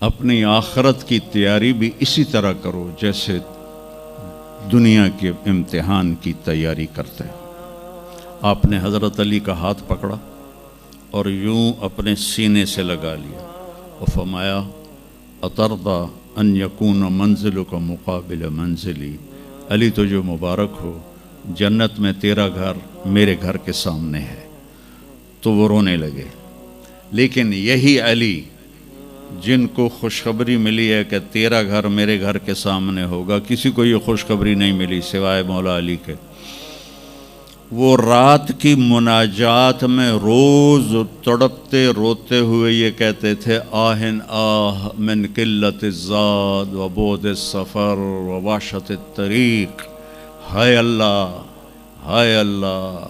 اپنی آخرت کی تیاری بھی اسی طرح کرو جیسے دنیا کے امتحان کی تیاری کرتے ہو۔ آپ نے حضرت علی کا ہاتھ پکڑا اور یوں اپنے سینے سے لگا لیا اور فرمایا اترضی ان یکون منزلک مقابل منزلی، علی تو جو مبارک ہو، جنت میں تیرا گھر میرے گھر کے سامنے ہے۔ تو وہ رونے لگے۔ لیکن یہی علی جن کو خوشخبری ملی ہے کہ تیرا گھر میرے گھر کے سامنے ہوگا، کسی کو یہ خوشخبری نہیں ملی سوائے مولا علی کے، وہ رات کی مناجات میں روز تڑپتے روتے ہوئے یہ کہتے تھے آہن آہ من قلت الزاد و بعد السفر و وحشت الطریق، ہائے اللہ، ہائے اللہ،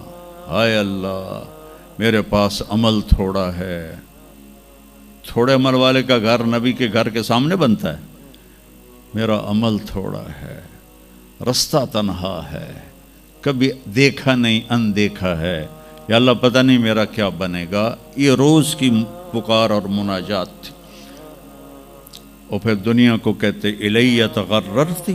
ہائے اللہ، میرے پاس عمل تھوڑا ہے۔ تھوڑے عمل والے کا گھر نبی کے گھر کے سامنے بنتا ہے؟ میرا عمل تھوڑا ہے، رستہ تنہا ہے، کبھی دیکھا نہیں اندیکھا ہے، یا اللہ پتہ نہیں میرا کیا بنے گا۔ یہ روز کی پکار اور مناجات تھی۔ اور پھر دنیا کو کہتے الیہ تغررتی،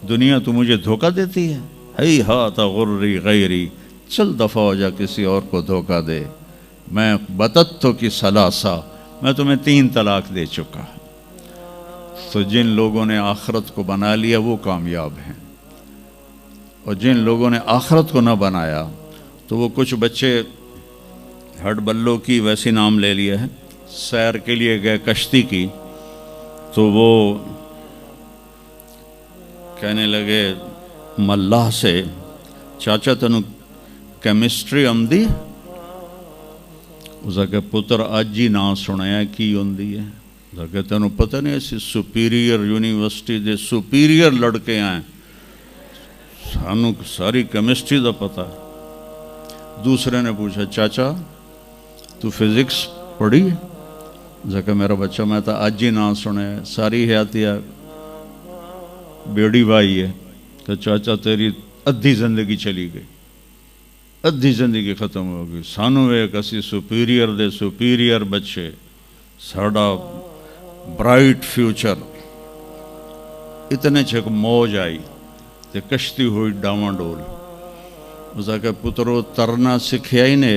دنیا تو مجھے دھوکہ دیتی ہے، ہی ہاتھ غری غیری، چل دفعہ ہو جا کسی اور کو دھوکہ دے، میں بتتو کی ثلاثہ، میں تمہیں 3 طلاق دے چکا۔ تو جن لوگوں نے آخرت کو بنا لیا وہ کامیاب ہیں، اور جن لوگوں نے آخرت کو نہ بنایا تو وہ کچھ بچے ہڈ بلوں کی ویسی نام لے لیا ہے، سیر کے لیے گئے کشتی کی، تو وہ کہنے لگے ملاح سے چاچا تنو کیمسٹری آمدی؟ اس کہ پتر اج ہی نہ سنیا کی ہوندی ہے؟ اس کہ تینوں پتہ نہیں ایسی سپیریئر یونیورسٹی دے سپیریئر لڑکے آئیں، سانو ساری کیمسٹری دا پتہ ہے۔ دوسرے نے پوچھا چاچا تو فزکس پڑھی؟ اس کہ میرا بچہ میں تو اج ہی نہ سنیا، ساری حیاتیہ بیڑی بائی ہے۔ کہ چاچا تیری ادھی زندگی چلی گئی، ادھی زندگی ختم ہو گئی، سانو ایک اسی سپیریئر دے سپیریئر بچے، ساڑا برائٹ فیوچر۔ اتنے چھک موج آئی تے کشتی ہوئی ڈاواں ڈول۔ اس کہ پترو ترنا سکھیا ہی نے،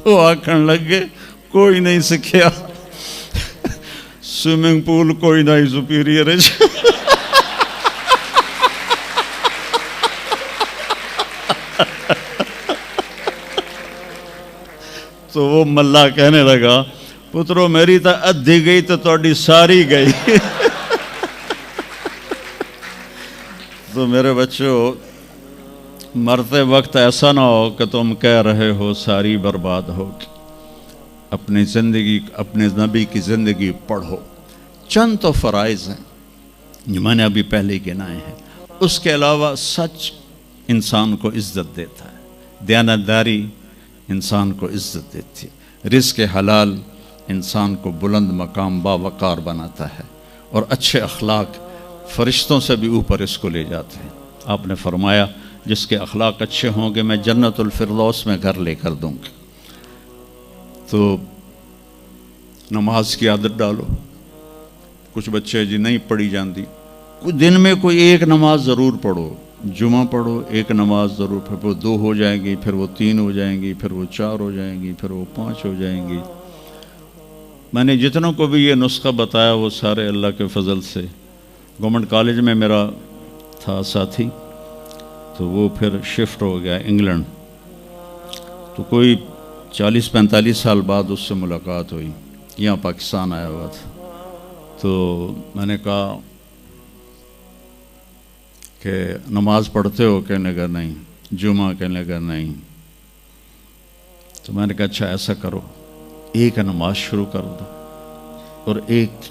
وہ آکھن لگے کوئی نہیں سکھیا، سوئمنگ پول کوئی نہیں سپیریئر ہے۔ تو وہ ملا کہنے لگا پترو میری تو ادھی گئی تو تہاڈی ساری گئی۔ تو میرے بچوں، مرتے وقت ایسا نہ ہو کہ تم کہہ رہے ہو ساری برباد ہوگی۔ اپنی زندگی، اپنے نبی کی زندگی پڑھو۔ چند تو فرائض ہیں جو میں نے ابھی پہلے گنائے ہیں، اس کے علاوہ سچ انسان کو عزت دیتا ہے، دیانتداری انسان کو عزت دیتی ہے، رزق حلال انسان کو بلند مقام باوقار بناتا ہے، اور اچھے اخلاق فرشتوں سے بھی اوپر اس کو لے جاتے ہیں۔ آپ نے فرمایا جس کے اخلاق اچھے ہوں گے میں جنت الفردوس میں گھر لے کر دوں گا۔ تو نماز کی عادت ڈالو۔ کچھ بچے جی نہیں پڑھی جاندی، کوئی دن میں کوئی ایک نماز ضرور پڑھو، جمعہ پڑھو، ایک نماز ضرور، پھر وہ 2 ہو جائیں گی، پھر وہ 3 ہو جائیں گی، پھر وہ 4 ہو جائیں گی، پھر وہ 5 ہو جائیں گی۔ میں نے جتنوں کو بھی یہ نسخہ بتایا وہ سارے اللہ کے فضل سے، گورنمنٹ کالج میں میرا تھا ساتھی، تو وہ پھر شفٹ ہو گیا انگلینڈ، تو کوئی 40-45 سال بعد اس سے ملاقات ہوئی، یہاں پاکستان آیا ہوا تھا۔ تو میں نے کہا کہ نماز پڑھتے ہو؟ کہنے لگا نہیں۔ جمعہ؟ کہنے لگا نہیں۔ تو میں نے کہا اچھا ایسا کرو، ایک نماز شروع کر دو اور ایک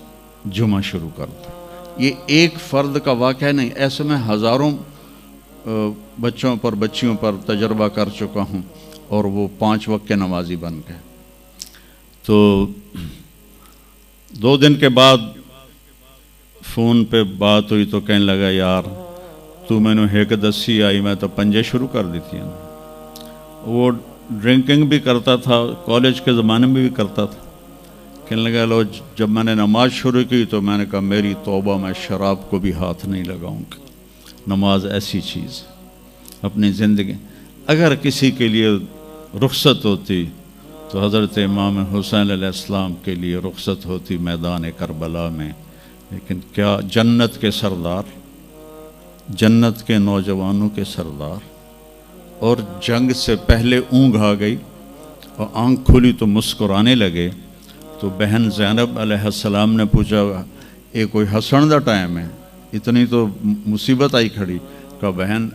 جمعہ شروع کر دو۔ یہ ایک فرد کا واقعہ نہیں، ایسے میں ہزاروں بچوں پر بچیوں پر تجربہ کر چکا ہوں، اور وہ 5 وقت کے نمازی بن گئے۔ تو 2 دن کے بعد فون پہ بات ہوئی تو کہنے لگا یار تو مینو ایک دسی آئی میں تو پنجے شروع کر دیتی ہیں. وہ ڈرنکنگ بھی کرتا تھا، کالج کے زمانے میں بھی کرتا تھا. کہنے لگا لو جب میں نے نماز شروع کی تو میں نے کہا میری توبہ، میں شراب کو بھی ہاتھ نہیں لگاؤں گا. نماز ایسی چیز اپنی زندگی. اگر کسی کے لیے رخصت ہوتی تو حضرت امام حسین علیہ السلام کے لیے رخصت ہوتی میدان کربلا میں. لیکن کیا جنت کے سردار، جنت کے نوجوانوں کے سردار، اور جنگ سے پہلے اونگ آ گئی اور آنکھ کھلی تو مسکرانے لگے. تو بہن زینب علیہ السلام نے پوچھا یہ کوئی ہسن دا ٹائم ہے، اتنی تو مصیبت آئی کھڑی. کہا بہن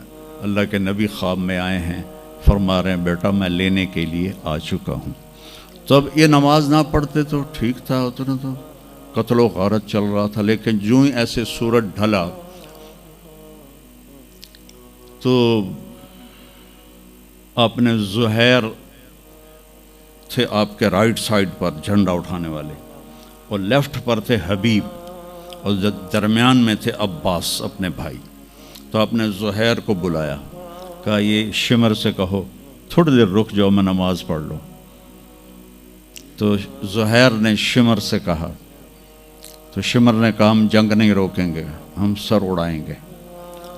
اللہ کے نبی خواب میں آئے ہیں، فرما رہے ہیں بیٹا میں لینے کے لیے آ چکا ہوں. تو اب یہ نماز نہ پڑھتے تو ٹھیک تھا، اتنا تو قتل و غارت چل رہا تھا. لیکن جو ہی ایسے سورج ڈھلا تو آپ نے زہیر تھے آپ کے رائٹ سائڈ پر جھنڈا اٹھانے والے، اور لیفٹ پر تھے حبیب، اور درمیان میں تھے عباس اپنے بھائی. تو آپ نے زہیر کو بلایا، کہا یہ شمر سے کہو تھوڑی دیر رک جاؤ میں نماز پڑھ لوں. تو زہیر نے شمر سے کہا، تو شمر نے کہا ہم جنگ نہیں روکیں گے، ہم سر اڑائیں گے.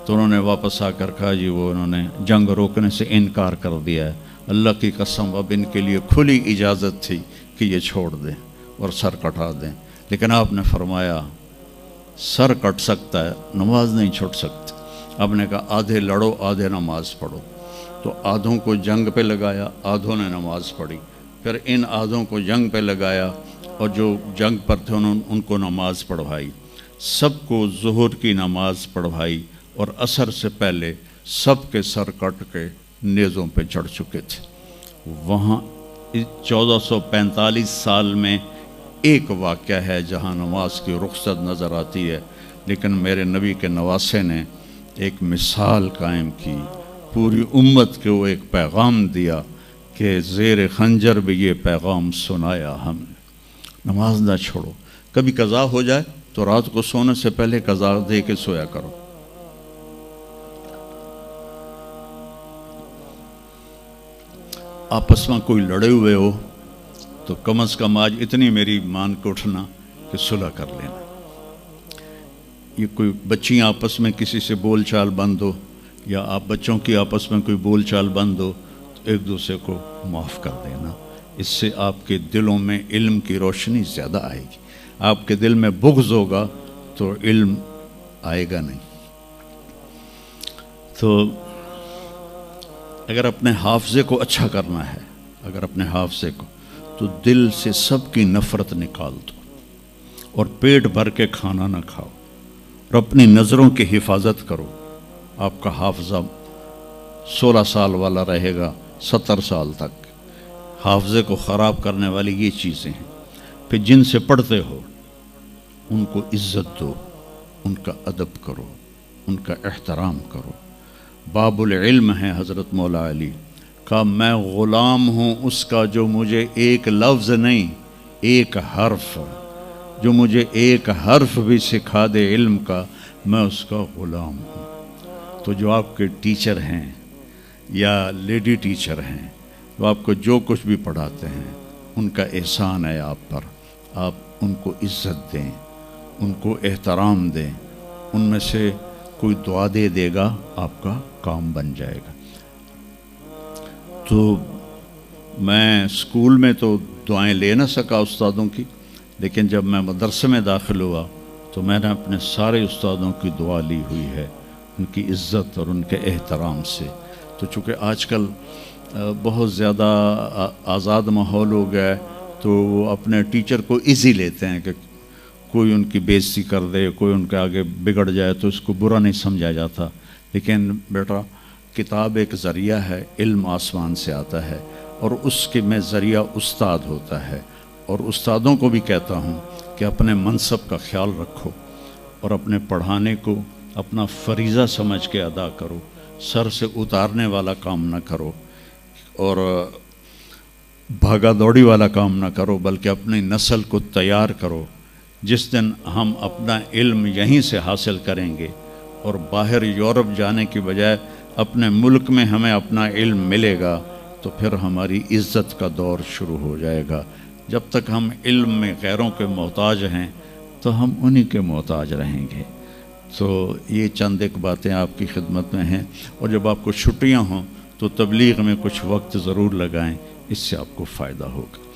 تو انہوں نے واپس آ کر کہا جی وہ انہوں نے جنگ روکنے سے انکار کر دیا ہے. اللہ کی قسم اب ان کے لیے کھلی اجازت تھی کہ یہ چھوڑ دیں اور سر کٹا دیں. لیکن آپ نے فرمایا سر کٹ سکتا ہے، نماز نہیں چھوڑ سکتی. آپ نے کہا آدھے لڑو آدھے نماز پڑھو. تو آدھوں کو جنگ پہ لگایا، آدھوں نے نماز پڑھی. پھر ان آدھوں کو جنگ پہ لگایا اور جو جنگ پر تھے ان کو نماز پڑھوائی. سب کو ظہر کی نماز پڑھوائی اور عصر سے پہلے سب کے سر کٹ کے نیزوں پہ چڑھ چکے تھے. وہاں 1445 سال میں ایک واقعہ ہے جہاں نماز کی رخصت نظر آتی ہے. لیکن میرے نبی کے نواسے نے ایک مثال قائم کی، پوری امت کو ایک پیغام دیا کہ زیر خنجر بھی یہ پیغام سنایا ہم نے. نماز نہ چھوڑو. کبھی قضا ہو جائے تو رات کو سونے سے پہلے قضا دے کے سویا کرو. آپس میں کوئی لڑے ہوئے ہو تو کم از کم آج اتنی میری مان کے اٹھنا کہ صلح کر لینا. یہ کوئی بچیاں آپس میں کسی سے بول چال بند ہو یا آپ بچوں کی آپس میں کوئی بول چال بند ہو تو ایک دوسرے کو معاف کر دینا. اس سے آپ کے دلوں میں علم کی روشنی زیادہ آئے گی. آپ کے دل میں بغض ہوگا تو علم آئے گا نہیں. تو اگر اپنے حافظے کو اچھا کرنا ہے، اگر اپنے حافظے کو، تو دل سے سب کی نفرت نکال دو اور پیٹ بھر کے کھانا نہ کھاؤ اور اپنی نظروں کی حفاظت کرو. آپ کا حافظہ 16 سال والا رہے گا 70 سال تک. حافظے کو خراب کرنے والی یہ چیزیں ہیں. پھر جن سے پڑھتے ہو ان کو عزت دو، ان کا ادب کرو، ان کا احترام کرو. باب العلم ہے حضرت مولا علی کا، میں غلام ہوں اس کا جو مجھے ایک لفظ نہیں ایک حرف، جو مجھے ایک حرف بھی سکھا دے علم کا، میں اس کا غلام ہوں. تو جو آپ کے ٹیچر ہیں یا لیڈی ٹیچر ہیں، جو آپ کو جو کچھ بھی پڑھاتے ہیں، ان کا احسان ہے آپ پر. آپ ان کو عزت دیں، ان کو احترام دیں. ان میں سے کوئی دعا دے دے گا آپ کا کام بن جائے گا. تو میں اسکول میں تو دعائیں لے نہ سکا استادوں کی، لیکن جب میں مدرسے میں داخل ہوا تو میں نے اپنے سارے استادوں کی دعا لی ہوئی ہے، ان کی عزت اور ان کے احترام سے. تو چونکہ آج کل بہت زیادہ آزاد ماحول ہو گیا ہے تو وہ اپنے ٹیچر کو ایزی لیتے ہیں کہ کوئی ان کی بےعزتی کر دے، کوئی ان کے آگے بگڑ جائے تو اس کو برا نہیں سمجھا جاتا. لیکن بیٹا کتاب ایک ذریعہ ہے، علم آسمان سے آتا ہے اور اس کے میں ذریعہ استاد ہوتا ہے. اور استادوں کو بھی کہتا ہوں کہ اپنے منصب کا خیال رکھو اور اپنے پڑھانے کو اپنا فریضہ سمجھ کے ادا کرو. سر سے اتارنے والا کام نہ کرو اور بھاگا دوڑی والا کام نہ کرو، بلکہ اپنی نسل کو تیار کرو. جس دن ہم اپنا علم یہیں سے حاصل کریں گے اور باہر یورپ جانے کی بجائے اپنے ملک میں ہمیں اپنا علم ملے گا تو پھر ہماری عزت کا دور شروع ہو جائے گا۔ جب تک ہم علم میں غیروں کے محتاج ہیں تو ہم انہی کے محتاج رہیں گے۔ تو یہ چند ایک باتیں آپ کی خدمت میں ہیں، اور جب آپ کو چھٹیاں ہوں تو تبلیغ میں کچھ وقت ضرور لگائیں، اس سے آپ کو فائدہ ہوگا۔